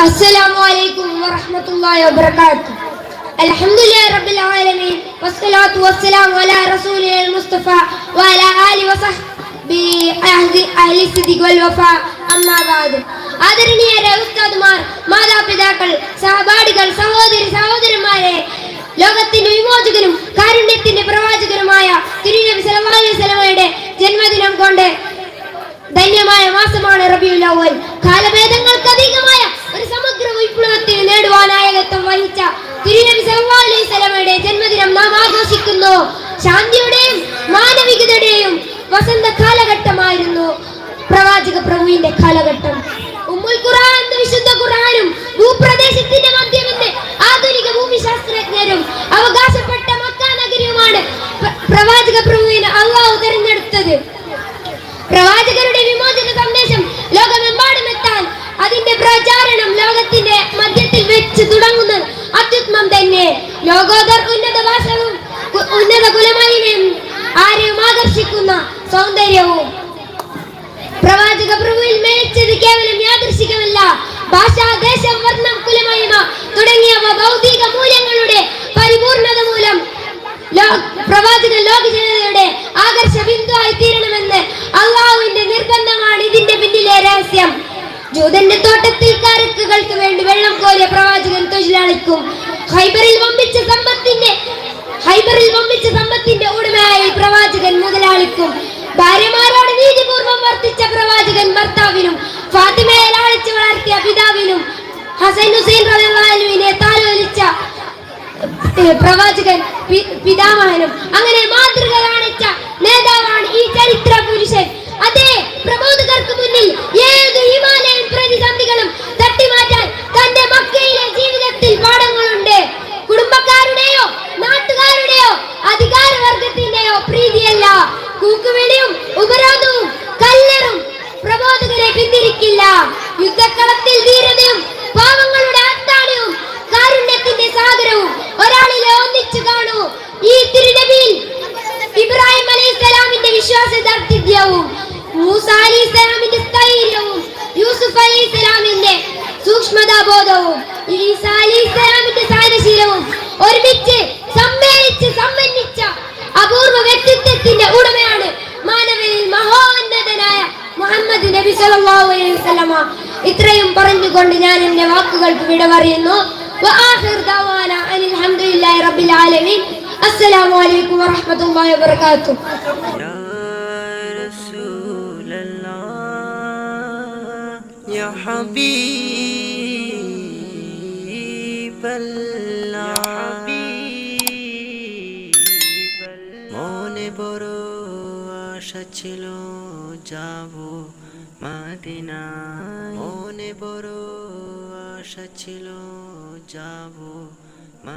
السلام عليكم ورحمة الله وبركاته. الحمد لله رب العالمين والصلاة والسلام على رسوله المصطفى وعلى آله وصحبه أهل الصدق والوفاء. أما بعد. ആദരണീയരെ ഉസ്താദുമാർ, മാതാപിതാക്കൾ, സഹപാഠികൾ, സഹോദരി സഹോദരന്മാരെ, ലോകത്തിന്റെ വിമോചകനും കാരുണ്യത്തിന്റെ പ്രവാചകനുമായ തിരുനബി സല്ലല്ലാഹു അലൈഹി വസല്ലമയുടെ ജന്മദിനം കൊണ്ട് ധന്യമായ മാസമാണ് റബീഉൽ അവ്വൽ. കാലഭേദങ്ങൾക്ക് അതീതമായ ഒരു സമഗ്ര വിപ്ലവത്തിന് നേടുവാനായകത്വം വഹിച്ച തിരുനബി സല്ലല്ലാഹു അലൈഹി വസല്ലമയുടെ ജന്മദിനം നാം ആഘോഷിക്കുന്നു. ശാന്തിയുടെയും മാനവികതയുടെയും വസന്ത കാലഘട്ടമായിരുന്നു പ്രവാചക പ്രഭുവിന്റെ കാലഘട്ടം. ഉമ്മുൽ ഖുർആൻ എന്ന വിശുദ്ധ ഖുർആനും ഭൂപ്രദേശത്തിന്റെ മധ്യമെന്ന് ആധുനിക ഭൂമിശാസ്ത്രജ്ഞരും അവകാശപ്പെട്ട മക്ക നഗരിയുമാണ് പ്രവാചക പ്രഭുവിനെ അള്ളാഹു തെരഞ്ഞെടുത്തത്. പ്രവാചകരുടെ വിമോചന സന്ദേശം ലോകമെമ്പാടും എത്താൻ അതിന്റെ പ്രചാരണം ലോകത്തിന്റെ മധ്യത്തിൽ വെച്ച് തുടങ്ങുന്നത് അത്യുത്മം തന്നെ. ലോകോത്തര ഉന്നത ഭാഷവും ഉന്നത കുലമഹിമയും ആരെയും ആകർഷിക്കുന്ന സൗന്ദര്യവും പ്രവാചക പ്രഭുവിൽ മേച്ചത് കേവലം യാദൃശികമല്ല. ഭാഷ, ദേശം, വർണ്ണം, കുലമഹിമ തുടങ്ങിയവ ഭൗതിക മൂല്യങ്ങളുടെ പരിപൂർണത മൂലം പ്രവാചകൻ ലോക ജനതയുടെ ആകർഷ ബിന്ദുവായി തീരണമെന്ന് അള്ളാഹുവിന്റെ നിർബന്ധമാണ് ഇതിന്റെ പിന്നിലെ രഹസ്യം. ജൂതന്റെ തോട്ടത്തിൽ കാരക്കുകൾക്ക് വേണ്ടി വെള്ളം കോരിയ പ്രവാചകൻ തൊഴിലാളിക്കും ഹൈബറിൽ വമ്പിച്ച സമ്പത്തിന്റെ ഉടമയായി പ്രവാചകൻ മുതലാളിക്കും ഭാര്യമാരോട് നീതിപൂർവം വർത്തിച്ച പ്രവാചകൻ ഭർത്താവിനും ഫാത്തിമയെ ലാളിച്ചു വളർത്തിയ പിതാവിനും ഹസൻ ഹുസൈൻ റളിയല്ലാഹു അൻഹുവിനെ താലോലിച്ച പ്രവാചകൻ പിതാമഹനും അങ്ങനെ മാതൃക കാണിച്ച നേതാവാണ് ഈ ചരിത്ര പുരുഷൻ. അതേ പ്രബോധകർക്ക് മുന്നിൽ ഏത് ഹിമാലയൻ പ്രതിസന്ധികളും തട്ടിമാറ്റാൻ തന്റെ മക്കയിലെ ജീവിതത്തിൽ പാഠങ്ങളുണ്ട്. കുടുംബക്കാരുടെയോ നാട്ടുകാരുടെയോ അധികാരവർഗത്തിന്റെയോ പ്രീതിയല്ല, കൂക്കുവിളിയും ഉപരോധവും കല്ലെറും പ്രബോധകരെ പിന്തിരിക്കില്ല. യുദ്ധക്കളത്തിൽ ധീരതയും പാവങ്ങളുടെ അത്താണിയും കാരുണ്യത്തിന്റെ സാഗരവും ഒരാളിലെ ഒന്നിച്ചു കാണൂ. ഈ തിരുനബിയിൽ ഇബ്രാഹിം അലൈഹിസ്സലാമിന്റെ വിശ്വാസദാർഢ്യവും മൂസ അലൈഹിസ്സലാമിന്റെ സ്ഥൈര്യവും യൂസുഫ് അലൈഹിസ്സലാമിന്റെ സൂക്ഷ്മതാബോധവും ഈസാ അലൈഹിസ്സലാമിന്റെ സഹനശീലവും ഒരുമിച്ച് സമ്മേളിച്ച അപൂർവ വ്യക്തിത്വത്തിന്റെ ഉടമയാണ് മാനവരിൽ മഹോന്നതനായ മുഹമ്മദ് നബി സല്ലല്ലാഹു അലൈഹി വസല്ലമ. ഇത്രയും പറഞ്ഞുകൊണ്ട് ഞാൻ എന്റെ വാക്കുകൾക്ക് വിട പറയുന്നു. വആഖിർ ദഅവാന അൽഹംദുലില്ലാഹി റബ്ബിൽ ആലമീൻ. അസ്സലാമു അലൈക്കും വറഹ്മത്തുള്ളാഹി വബറകാതുഹു. യാ റസൂലല്ലാഹ് യാ ഹബീബല്ലാഹ് মনে বড় আশা ছিল যাব মদিনায়, মনে বড় আশা ছিল যাব